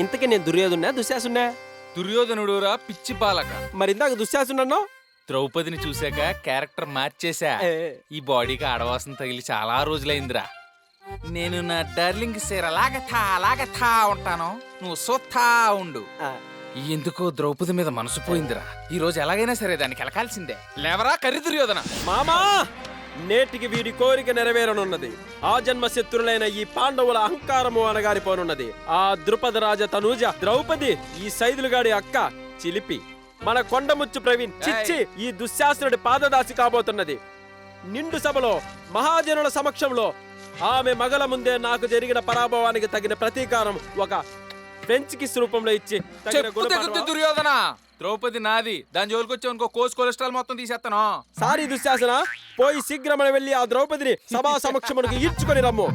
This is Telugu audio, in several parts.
ఇంతకీ నేను దుర్యోధనా దుశ్శాసున్నా? దుర్యోధనుడురా పిచ్చి బాలక. మరి ఇందాక దుశ్శాసున్నాను. ద్రౌపదిని చూశాక క్యారెక్టర్ మార్చేశా. ఈ బాడీకి ఆడవాసన తగిలి చాలా రోజులైందిరా. నేను నా డార్లింగ్ అలాగ ఉంటాను, నువ్వు సోత్తా ఉండు. ఎందుకో ద్రౌపది మీద మనసు పోయిందిరా. ఈ రోజు ఎలాగైనా సరే దానికి ఎలకాల్సిందే. లేవరా కర్రి దుర్యోధన. మామా, నేటికి వీడి కోరిక నెరవేరనున్నది. ఆ జన్మ శత్రులైన ఈ పాండవుల అహంకారము అనగారిపోనున్నది. ఆ ద్రుపద రాజ తనూజ ద్రౌపది, ఈ సైదులుగాడి అక్క చిలిపి, మన కొండముచ్చు ప్రవీణ్ చిచ్చి ఈ దుశ్శాసనుడి పాదదాసి కాబోతున్నది. నిండు సభలో మహాజనుల సమక్షంలో ఆమె మగల ముందే నాకు జరిగిన పరాభవానికి తగిన ప్రతీకారం ఒక ఫ్రెంచ్ కిస్ రూపంలో ఇచ్చి దుర్యోధన. ద్రౌపది నాది, దాని జోలికొచ్చే ఇంకో కొలెస్ట్రాల్ మొత్తం తీసేస్తాను. సారీ దుశ్శాసన, పోయి శీఘ్రమని వెళ్ళి ఆ ద్రౌపదిని సభా సమక్షమునకు ఈడ్చుకొని రమ్ము.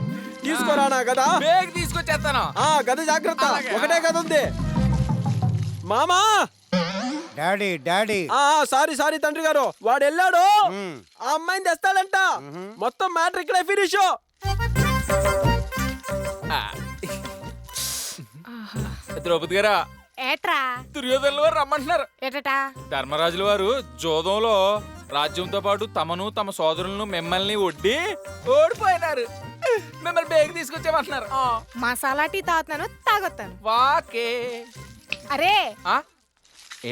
తీసుకురానా గదా? తీసుకొచ్చేస్తాను. గద జాగ్రత్త, ఒకటే గద ఉంది. మామా, డాడీ డాడీ. సారీ తండ్రి గారు, వాడు వెళ్ళాడు. ఆ అమ్మాయిని తెస్తాడంట. మొత్తం మ్యాటర్ ఇక్కడే ఫినిష్. ద్రౌపది గారా, ఏట్రా దుర్యోధనుల వారు రమ్మంటున్నారు. ఏటా? ధర్మరాజుల వారు జోదంలో రాజ్యంతో పాటు తమను తమ సోదరులను మిమ్మల్ని ఒడ్డి ఓడిపోయినారు. మిమ్మల్ని బేగ తీసుకొచ్చామంటున్నారు. మసాలా టీ తాగుతాను, తాగొత్తాను. వాకే. అరే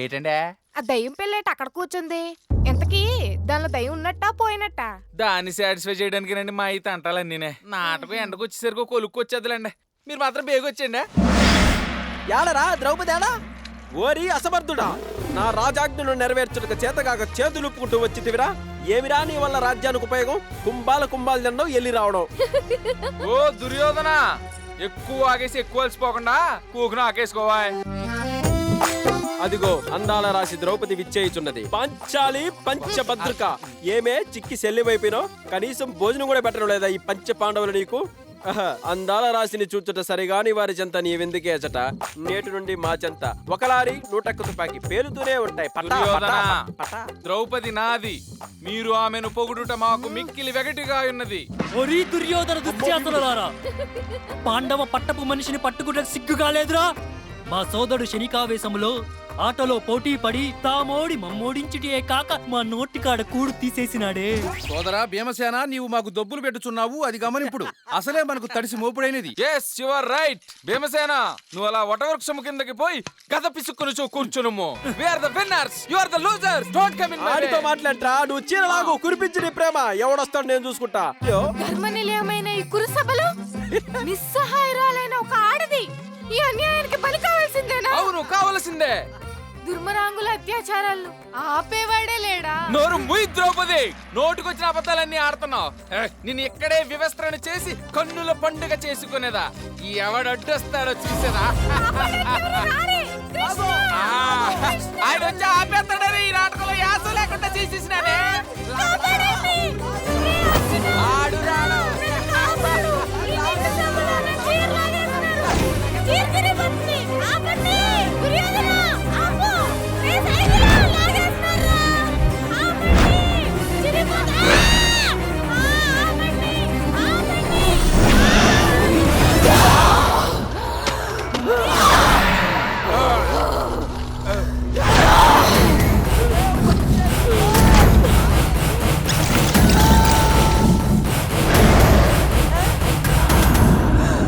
ఏటండే ఆ దయ్యం పిల్లేట అక్కడ కూర్చుంది. ఎంతకీ దానిలో దయ్యం ఉన్నట్టా పోయినట్టా? దాన్ని సాటిస్ఫై చేయడానికి రండి మా అయితే అంటాలని నేనే. నాటకం ఎండకు వచ్చేసరికి కొలుక్కు వచ్చేదిలేండి. మీరు మాత్రం బేగ వచ్చేయండి. ఏడరా ద్రౌపది ఏడా? ఓరి అసమర్థుడా, నా రాజాజ్ఞను నెరవేర్చుటకు చేతగాక చేతులుప్పుకుంటూ వచ్చితివిరా. ఏమిరా నీ వల్ల రాజ్యానికి ఉపయోగం? కుంభాలు తినడం, ఎల్లి రావడం. ఓ దుర్యోధన, ఎక్కువ ఆగేసి ఎక్కువ అలసిపోకుండా కూకును ఆకేసుకోవా. అదిగో అందాల రాశి ద్రౌపది విచ్చేయుచున్నది. పంచాలి పంచభద్రక. ఏమే చిక్కి సెల్లివైపోయినో? కనీసం భోజనం కూడా పెట్టడం లేదా ఈ పంచ పాండవులు నీకు? అందాల రాశిని చూచుట సరిగాని వారి చెంత నీవెందుకేచట. నేటి నుండి మా చెంత ఒకలారి 100 తుపాకి పేలుతూనే ఉంటాయి. ద్రౌపది నాది, మీరు ఆమెను పొగుడుట మాకు మిక్కిలి వెగటిగా ఉన్నది. దుర్యోధన దుశ్శాసనులారా, పాండవ పట్టపు మనిషిని పట్టుకుంటే సిగ్గుగా లేదురా? మా సోదరుడు శనికావేశంలో ఆటలో పోటీ పడి తామోడి మమ్మోడించుటే కాక మా నోటికాడ కూడు తీసేసినాడే. సోదరా భీమసేన, నీవు మాకు దొబ్బులు పెట్టుచున్నావు, అది గమనిప్పుడు. అసలే మనకు తడిసి మోపుడైనది. yes you are right Bhimasena. నువ్వు అలా వటవృక్షము కిందకి పోయి గద పిసుక్కుని కూర్చునుము. we are the winners, you are the losers, don't come in my way. ఆడితో మాట్లాడరా, నువ్వు చీరలాగు కురిపించి నీ ప్రేమ ఎవడొస్తాడు నేను చూసుకుంటా. ధర్మ నిలయమైన ఈ కురుసభలో నిస్సహాయరాలైన ఒక ఆడది ఈ అన్యాయానికి బలి కావాల్సిందేనా? అవును, కావలసిందే. దుర్మరాంగుల అత్యాచారాలను ఆపేవాడే లేడా? నోరు ముయ్ ద్రౌపది, నోటుకొచ్చిన అబద్ధాలన్నీ ఆడుతున్నావు. నిన్ను ఇక్కడే వివస్త్రణ చేసి కన్నుల పండుగ చేసుకునేదా. ఎవడడ్డొస్తాడో చూసేదా. ఆయన వచ్చి ఆపేస్తాడని ఈ నాటకంలో యాస లేకుండా చేసేసినానే. ఆడు రాడు.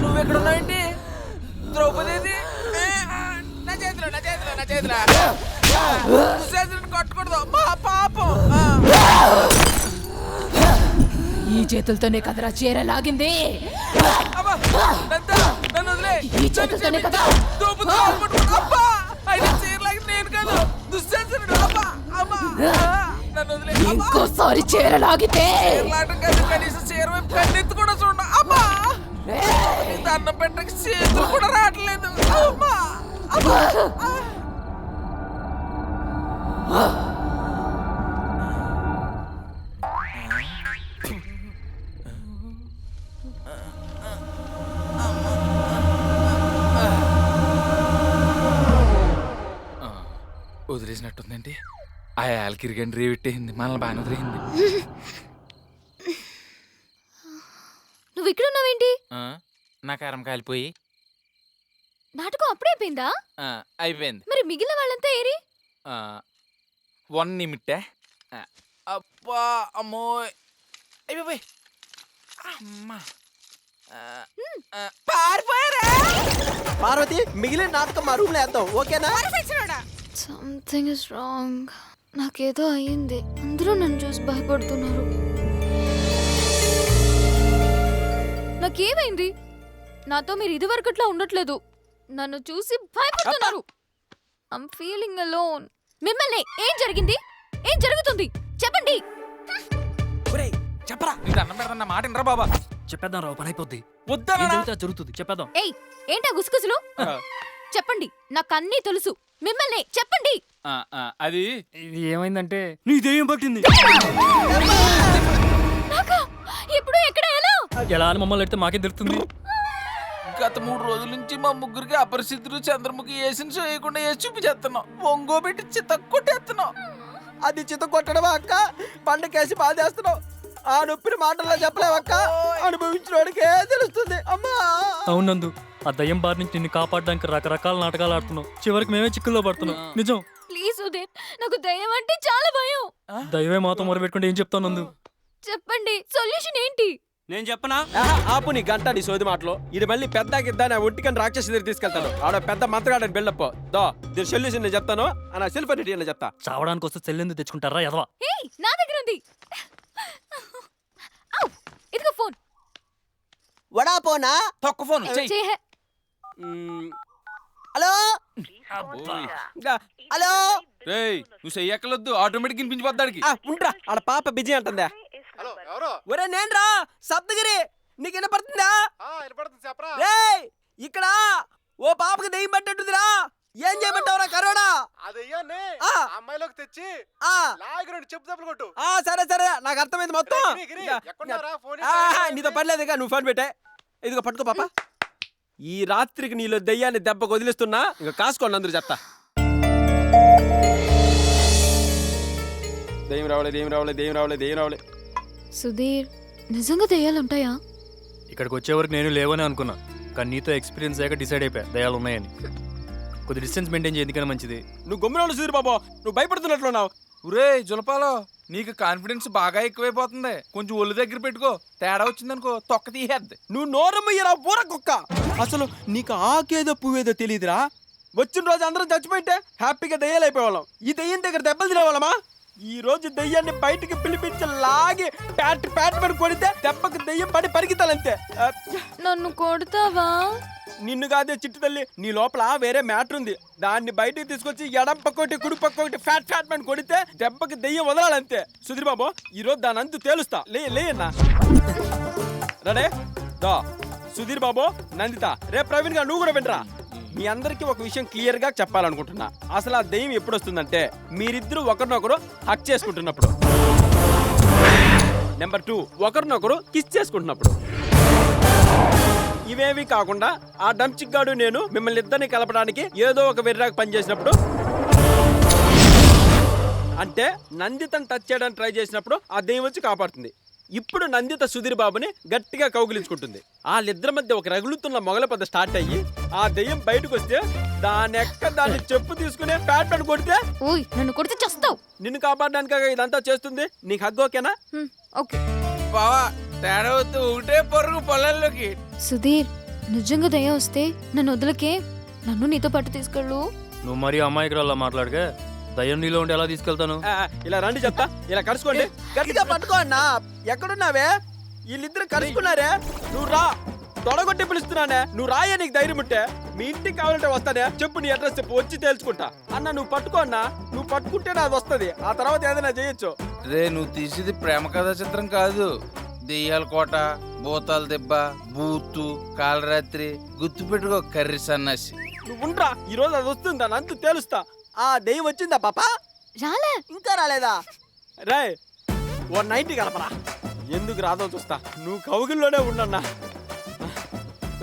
నువ్వెక్కడున్నావేంటి? ద్రౌపది కొట్టకూడదు, మా పాపం. ఈ చేతులతోనే కదరా చీర లాగింది. ఈ చేతులతోనే కదా ఇంకోసారి చీర లాగితే కనీసం చీర వైపు కన్నెత్తి కూడా చూడ. అమ్మా, దండం పెట్టక చేతులు కూడా రావట్లేదు. వదిలేసినట్టుందండి. ఆ ఆల్కిరిగండి రేవిట్టేసింది, మనల్ని బాగానే వదిలేసింది. నువ్వు ఇక్కడ ఉన్నావేంటి? నా కారం కాలిపోయి నాటకం అప్పుడైపోయిందా? అయిపోయింది. మరి మిగిలిన వాళ్ళంతా ఏరి? 1 నిమిట్. అబ్బా అమ్మో అయిపోయి అమ్మా పారిపోయారా? పార్వతి, మిగిలిన నాటకం మా రూమ్ లో వేద్దాం, ఓకేనా? Something is wrong. నాకేదో అయ్యింది. అందరూ నన్ను చూసి భయపడుతున్నారు. నాకేమైంది? నాతో మీరు ఇదివరకట్లా ఉండట్లేదు. నన్ను చూసి భయపడుతున్నారు. I'm feeling alone. మిమ్మల్ని ఏం జరిగింది? ఏం జరుగుతుంది? చెప్పండి. చెప్పరా, నీకు అన్నం పెడతా మాట వినరా బాబా. చెప్పేద్దాం రావు, పని అయిపోద్ది. వద్దా ఏం జరిగితే అది జరుగుతుంది, చెప్పేద్దాం. ఏయ్, ఏంటా గుసగుసలు? చెప్పండి, నాకన్నీ తెలుసు. మిమ్మల్ని చెప్పండి. అది ఇది ఏమైందంటే నీ దెయ్యం పట్టింది. నాకా? ఎప్పుడు, ఎక్కడ, ఎలా? ఎలా అని మమ్మల్ని అడిగితే మాకేం తెలుస్తుంది? గత 3 రోజుల నుంచి మా ముగ్గురికి అపరిస్థితులు చంద్రముఖి వేసిన షో వేయకుండా వేసి చూపించేస్తున్నాం. ఒంగోబెట్టి చిత్త కొట్టేస్తున్నాం. అది చిత్త కొట్టడం అక్క, పండకేసి బాధేస్తున్నావు. ఆ నొప్పిని మాటల్లో చెప్పలేవు అక్క, అనుభవించిన వాడికే తెలుస్తుంది. అమ్మా అవునందు, ఆ దయ్యం బారి నుంచి నిన్ను కాపాడడానికి రకరకాల నాటకాలు ఆడుతున్నావు. చివరికి మేమే చిక్కుల్లో పడుతున్నాం. నిజం. ప్లీజ్ ఉదయ్, నాకు దయ్యం అంటే చాలా భయం. దయ్యమే మాతో మొరబెట్టుకుంటే ఏం చెప్తావు నందు? చెప్పండి, సొల్యూషన్ ఏంటి? నేను చెప్పనా? ఆపు నీ గంట, నీ సోది మాటలు. ఇది మళ్ళీ పెద్ద గిద్ద నా ఒంటికని రాక్షసి దగ్గర తీసుకెళ్తాను. ఆడ పెద్ద మంత్రగాడని బిల్డప్ దో. దీని సొల్యూషన్ నేను చెప్తాను, నా సెల్ఫ్ అని చెప్తా. చావడానికి వస్తే చెల్లెందుకు తెచ్చుకుంటారా ఎదవా? ఏయ్, నా దగ్గర ఉంది. ఔ, ఇదిగో ఫోన్. వడా పోనా? తొక్క ఫోన్ చెయ్యి. చేహే. హలో ఓయ్. హలో, రేయ్, నువ్వు చెయ్యక్కలొద్దు, ఆటోమేటిక్ వినిపించిపోద్దాడికి. ఉండ్రా, ఆడ పాప బిజీ అంటుందా. హలో, ఎవరు? ఒరే నేన్రా సప్తగిరి, నీకు వినపడుతుందా? వినపడుతుంది, చెప్పరా. రేయ్, ఇక్కడ ఓ పాపకి దెయ్యం పట్టేట్టుందిరా. ఏం చేయమంటావురా కరోనా? అదయ్యాన్ని ఆ. అమ్మాయిలోకి తెచ్చి ఆ లాగరండి, చెప్పు తప్పులు కొట్టు. సరే సరే, నాకు అర్థమైంది మొత్తం. గిరి, గిరి, ఎక్కడున్నారా? ఫోన్ నీతో పర్లేదు, ఇక నువ్వు ఫోన్ పెట్టే. ఇదిగో పట్టుకో పాప. ఈ రాత్రికి నీలో దెయ్యాన్ని దెబ్బకు వదిలిస్తున్నా, ఇక కాసుకోండి అందరూ చెప్తా. దెయ్యం రావలే, దెయ్యం రావలే, దెయ్యం రావలే, దెయ్యం రావలే. సుధీర్, నిజంగా దయ్యాలుంటాయా? ఇక్కడికి వచ్చే వరకు నేను లేవని అనుకున్నా, కానీ నీతో ఎక్స్పీరియన్స్ అయ్యాక డిసైడ్ అయిపోయా దయాలు ఉన్నాయని. కొద్ది డిస్టెన్స్ మెయింటైన్ చేయ, ఎందుకని మంచిది. నువ్వు గమ్మున సుధీర్ బాబు, నువ్వు భయపడుతున్నట్లున్నావు. ఒరే జులపాలో, నీకు కాన్ఫిడెన్స్ బాగా ఎక్కువైపోతుంది. కొంచెం ఒళ్ళు దగ్గర పెట్టుకో, తేడా వచ్చిందనుకో తొక్క తీసేద్ది. నువ్వు నోరమ్మయ్యరా ఊర కుక్క. అసలు నీకు ఆకేదో పువ్వేదో తెలియదురా. వచ్చిన రోజు అందరం చచ్చిపోయింటే హ్యాపీగా దెయ్యాలు అయిపోయేవాళ్ళం. ఈ దెయ్యం దగ్గర దెబ్బలు తినేవాళ్ళమా? ఈ రోజు దెయ్యాన్ని బయటికి పిలిపించి లాగి ప్యాట్ ప్యాట్ పడి కొడితే దెబ్బకి దెయ్యం పడి పరిగెత్తాలంతే. నన్ను కొడతావా? నిన్ను కాదే చిట్టు తల్లి, నీ లోపల వేరే మ్యాటర్ ఉంది. దాన్ని బయటికి తీసుకొచ్చి ఎడం పక్కోటి కుడి పక్కోటి ఫ్యాట్ ఫ్యాట్ పని కొడితే దెబ్బకి దెయ్యం వదలాలంతే. సుధీర్ బాబు, ఈ రోజు దాని అంతు తేలుస్తా. లేయన్నా రడే దా. సుధీర్ బాబు, నందిత, రే ప్రవీణ్ గా నువ్వు కూడా వినరా. మీ అందరికీ ఒక విషయం క్లియర్ గా చెప్పాలనుకుంటున్నా. అసలు ఆ దెయ్యం ఎప్పుడు వస్తుందంటే మీరిద్దరూ ఒకరినొకరు హక్ చేసుకుంటున్నప్పుడు. నెంబర్ 2, ఒకరినొకరు కిస్ చేసుకుంటున్నప్పుడు. ఇవేవి కాకుండా ఆ డంచిక్ గాడు నేను మిమ్మల్ని ఇద్దరిని కలపడానికి ఏదో ఒక వెర్రాకు పనిచేసినప్పుడు, అంటే నందితను టచ్ చేయడానికి ట్రై చేసినప్పుడు ఆ దెయ్యం వచ్చి కాపాడుతుంది. ఇప్పుడు నందిత సుధీర్ బాబుని గట్టిగా కౌగిలించుకుంటుంది. వాళ్ళిద్దరి మధ్య ఒక రగులుతున్న మొగల పెద్ద స్టార్ట్ అయ్యి ఆ దెయ్యం బయటకు వస్తే దాన్ని చెప్పు తీసుకునే ప్యాట్ పని కొడితే, ఓయ్, నన్ను కొడితే చస్తావు. నిన్ను కాపాడడానికి ఇదంతా చేస్తుంది. నీకు హగ్ ఓకేనా? ఓకే. బావా, తేడా వద్దు, ఒకటే పరుగు పొలాల్లోకి. సుధీర్, నిజంగా దయ్యం వస్తే నన్ను వదలకే. నన్ను నీతో పాటు తీసుకెళ్ళు. నువ్వు మరీ అమ్మాయికి మాట్లాడకే. దయ్యం నీలో ఉండి ఎలా తీసుకెళ్తాను? ఇలా రండి చెప్తా. ఇలా కలుసుకోండి, గట్టిగా పట్టుకో అన్నా. ఎక్కడున్నావే? వీళ్ళిద్దరు కలుసుకున్నారే. నువ్వు రా, తొడగొట్టి పిలుస్తున్నానే. నువ్వు రాయే, నీకు ధైర్యం ఉంటే. మీ ఇంటికి కావాలంటే వస్తానే. చెప్పు, నీ అడ్రస్ చెప్పు, వచ్చి తేల్చుకుంటా. అన్న నువ్వు పట్టుకో అన్నా. నువ్వు పట్టుకుంటే అది వస్తుంది. ఆ తర్వాత ఏదైనా చేయొచ్చు. రే, నువ్వు తీసేది ప్రేమ కథా చిత్రం కాదు. దెయ్యాల కోట, భూతాల దెబ్బ, బూతు, కాలరాత్రి, గుర్తు పెట్టుకో కర్రీ సన్నాసి. నువ్వు ఉండరా, ఈ రోజు అది వస్తుంది. దాని అంత తేలుస్తా. ఆ దెయ్యం వచ్చిందా పాపా? రాలే. ఇంకా రాలేదా? రే, 190 కలపరా. ఎందుకు రాదో చూస్తా. నువ్వు కౌగిల్లోనే ఉండన్నా.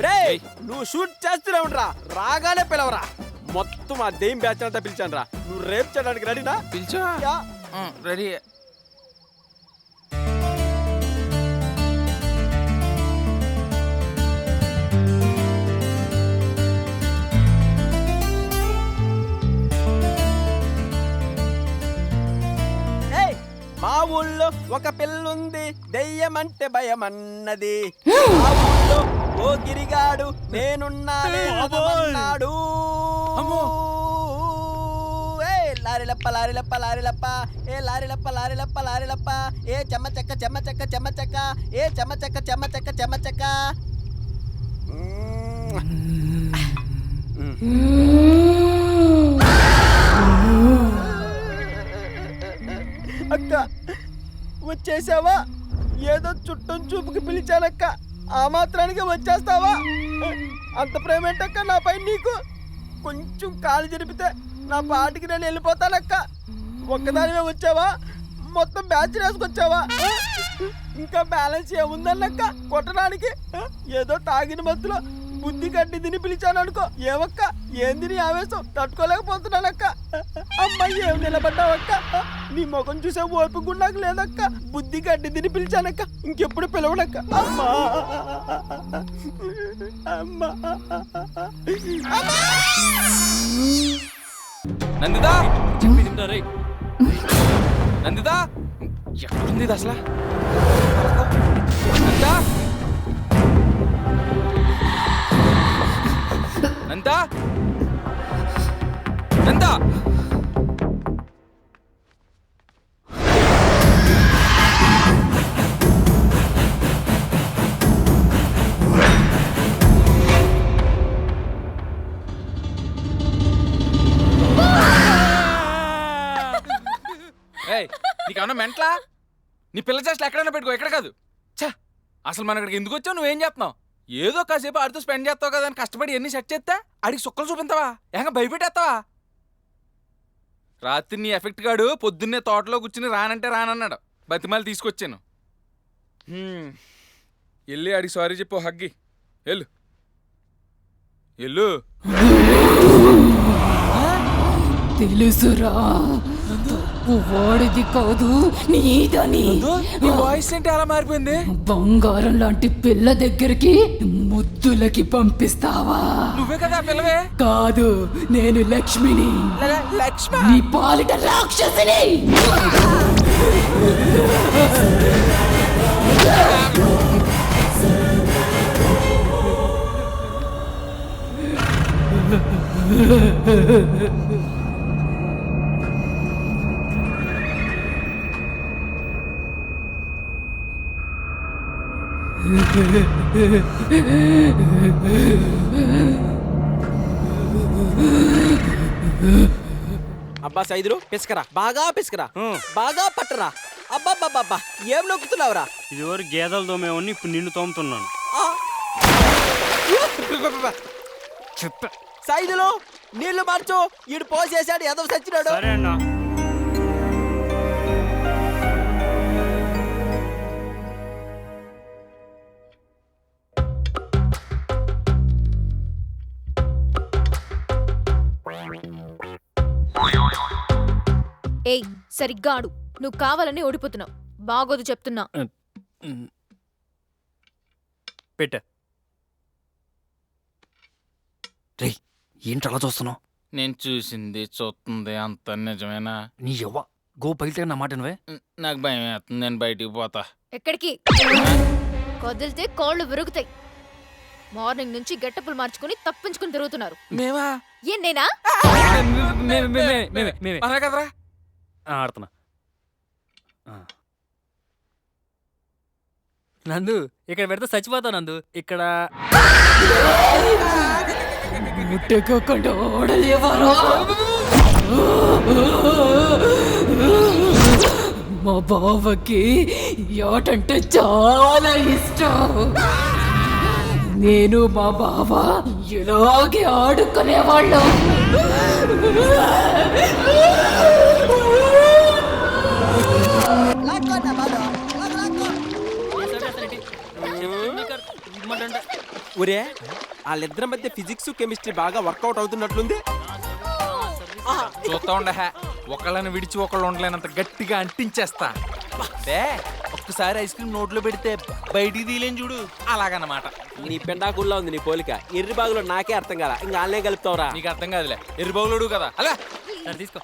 రే, నువ్వు షూట్ చేస్తూనే ఉండరా. రాగానే పిలవరా. మొత్తం ఆ దెయ్యం బ్యాచ్ అంతా పిలిచాను రా. నువ్వు రేపు చేయడానికి రెడీనా? పిలిచా? రెడీ. ఒక పిల్లుంది దెయ్యమంటే భయమన్నది. ఆ ఊళ్ళో ఓ గిరిగాడు నేనున్నానే అన్నాడు. లారిలప్ప లారిలప్ప లారిలప్ప ఏ లారిలప్ప లారిలప్ప లారిలప్ప ఏ చెమ్మచక్క చెమ్మచక్క చెమ్మచక్క ఏ చెమ్మచక్క చెమ్మచక్క చెమ్మచక్క. అక్క వచ్చేసావా? ఏదో చుట్టం చూపుకి పిలిచానక్క, ఆ మాత్రానికి వచ్చేస్తావా? అంత ప్రేమేంటక్క నాపై నీకు? కొంచెం కాలు జరిపితే నా పాటికి నేను వెళ్ళిపోతానక్క. ఒక్కదానివే వచ్చావా? మొత్తం బ్యాచ్ వేసుకొచ్చావా? ఇంకా బ్యాలెన్స్ ఏముందన్నక్క కొట్టడానికి? ఏదో తాగిన మత్తులో బుద్ధి కట్టి తిని పిలిచాను అనుకో. ఏమక్క ఏంది నీ ఆవేశం? తట్టుకోలేకపోతున్నానక్క. అమ్మాయి ఏం నిలబడ్డావక్క? నీ ముఖం చూసే ఓర్పు కూడా నాకు లేదక్క. బుద్ధి కట్టి తిని పిలిచానక్క, ఇంకెప్పుడు పిలవడక్క. అమ్మా అమ్మా నందితా నందితా ఎక్కడుంది ఇది అసలు? నందితా నందితా నందితా నీకేమన్నా మెంట్లా? నీ పిల్ల చేష్టలు ఎక్కడైనా పెట్టుకో, ఎక్కడ కాదు. ఛా, అసలు మన ఇక్కడికి ఎందుకు వచ్చావు? నువ్వేం చేస్తున్నావు? ఏదో కాసేపు ఆడితో స్పెండ్ చేస్తావు కదా అని కష్టపడి ఎన్ని సెట్ చేస్తా ఆడికి సుక్కలు చూపించావా? ఏకంగా భయపెట్టేస్తావా? రాత్రి నీ ఎఫెక్ట్ గాడు పొద్దున్నే తోటలో కూర్చుని రానంటే రానన్నాడు. బతిమాలి తీసుకొచ్చాను. వెళ్ళి ఆడికి సారీ చెప్పు. హగ్గి వెళ్ళు వెళ్ళు. తెలుసురా, వాడిది కాదు నీదని. నీ వాయిస్ ఏంటి అలా మారిపోయింది? బంగారం లాంటి పిల్ల దగ్గరికి ముద్దులకి పంపిస్తావా? నువ్వే కదా పిల్లవే. కాదు, నేను లక్ష్మిని, లక్ష్మి. నీ పాలిట రాక్షసిని. అబ్బా సైదులు పిసుకరా, బాగా పిసుకరా, బాగా పట్టరా. అబ్బాబ్బాబ్బా ఏం నొక్కుతున్నావురా? ఇదివరకు గేదెలు తోమేవాడిని, ఇప్పుడు నిన్ను తోముతున్నాను. చెప్పా సైదులు నీళ్లు మార్చు, ఈడు పోసేసాడు, ఎదవ సచ్చినాడు. సరే అన్నా. ఏయ్ సరిగ్గా ఆడు, నువ్వు కావాలని ఓడిపోతున్నావు. బాగోదు చెప్తున్నా. పెట్ట. రేయ్ ఏంటలా చూస్తున్నావు? నేను చూసింది చూస్తుంది అంత నిజమేనా? నీ ఎవ్వ గో పగిలితే నా మాట నువ్వే. నాకు భయం వేస్తుంది, నేను బయటికి పోతా. ఎక్కడికి? కదిలితే కాళ్ళు విరుగుతాయి. మార్నింగ్ నుంచి గెట్టపులు మార్చుకుని తప్పించుకుని తిరుగుతున్నారు. మేమా? ఏం నేనా? అలా కదరా. ఆడుతున్నా. నందు ఇక్కడ పెడితే చచ్చిపోతావు నందు. ఇక్కడ ముట్టుకోకుండా ఓడలేవారా? మా బావకి యాటంటే చాలా ఇష్టం. నేను మా బావ ఇలాగే ఆడుకునేవాళ్ళం. ఒరే వాళ్ళిద్దరి మధ్య ఫిజిక్స్ కెమిస్ట్రీ బాగా వర్కౌట్ అవుతున్నట్లుంది. చూస్తా ఉండ, ఒకళ్ళని విడిచి ఒకళ్ళు ఉండలేనంత గట్టిగా అంటించేస్తా. ఒక్కసారి ఐస్ క్రీమ్ నోట్లో పెడితే బయటికి తీలేని చూడు, అలాగన్నమాట. నీ పెండాకుల్లో ఉంది నీ పోలిక. ఎర్రి బాగులో నాకే అర్థం కాల, ఇంకా వాళ్ళనే కలుపుతావురా. నీకు అర్థం కాదులే, ఎర్రిబాగులోడు కదా. అలా తీసుకో.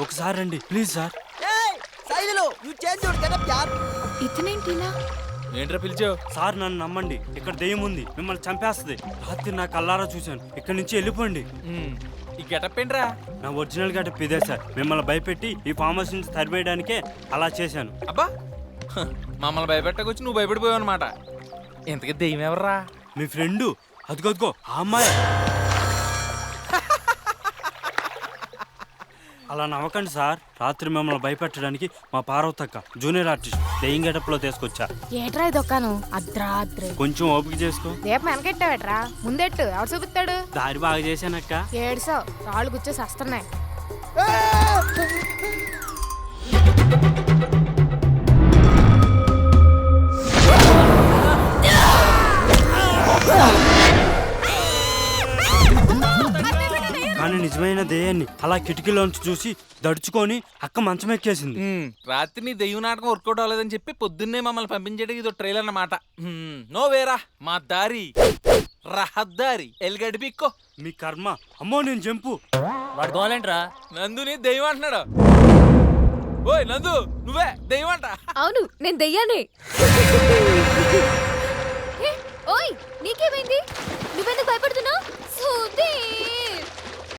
ఒకసారి రండి ప్లీజ్ సార్. ఇతనేంటి ఇలా? ఏంట్రా పిలిచావు? సార్ నన్ను నమ్మండి, ఇక్కడ దెయ్యం ఉంది, మిమ్మల్ని చంపేస్తుంది. రాత్రి నా కల్లారా చూశాను. ఇక్కడ నుంచి వెళ్ళిపోండి. ఈ గెటప్ ఏంట్రా? నా ఒరిజినల్ గెటప్ ఇదే సార్. మిమ్మల్ని భయపెట్టి ఈ ఫామ్ హౌస్ నుంచి తరివేయడానికే అలా చేశాను. అబ్బా మమ్మల్ని భయపెట్టకొచ్చి నువ్వు భయపడిపోయావు అనమాట. ఇంతకీ దెయ్యం ఎవర్రా? మీ ఫ్రెండు అదిగో ఆ అమ్మాయి. అలా నవ్వకండి సార్. రాత్రి మిమ్మల్ని భయపెట్టడానికి మా పార్వతక్క జూనియర్ ఆర్టిస్ట్ దెయ్యం గెటప్ లో తీసుకొచ్చా. ఏట్రా ఇదొక్కాను అర్ధరాత్రి కొంచెం ఓపిక చేసుకో. రేపు వెనకెట్టావేట్రా? ముందెట్టు ఎవరు చూపిస్తాడు? దారి బాగా చేశానక్క. ఏడుసో రాళ్ళు గుచ్చేసి వస్తున్నాయి. కానీ నిజమైన దెయ్యాన్ని అలా కిటికీలోంచి చూసి దడుచుకొని అక్క మంచం ఎక్కేసింది. రాత్రి నీ దెయ్యం నాటకం వర్కౌట్ అవ్వలేదని చెప్పి పొద్దున్నే మమ్మల్ని పంపించడానికి ఇదో ట్రైలర్ అన్నమాట. నో వేరా, మా దారి రహదారి ఎల్గడిపిక్కో. మీ కర్మ. అమ్మో నేను జంపు. వాడు గోలేంట్రా? నందుని దెయ్యం అంటున్నాడు. ఓయ్ నందు, నువ్వే దెయ్యం అంట. అవును, నేను దెయ్యానే. ఏ, ఓయ్ నీకేమైంది? నువ్వెందుకు భయపడుతున్నావు? సుధీర్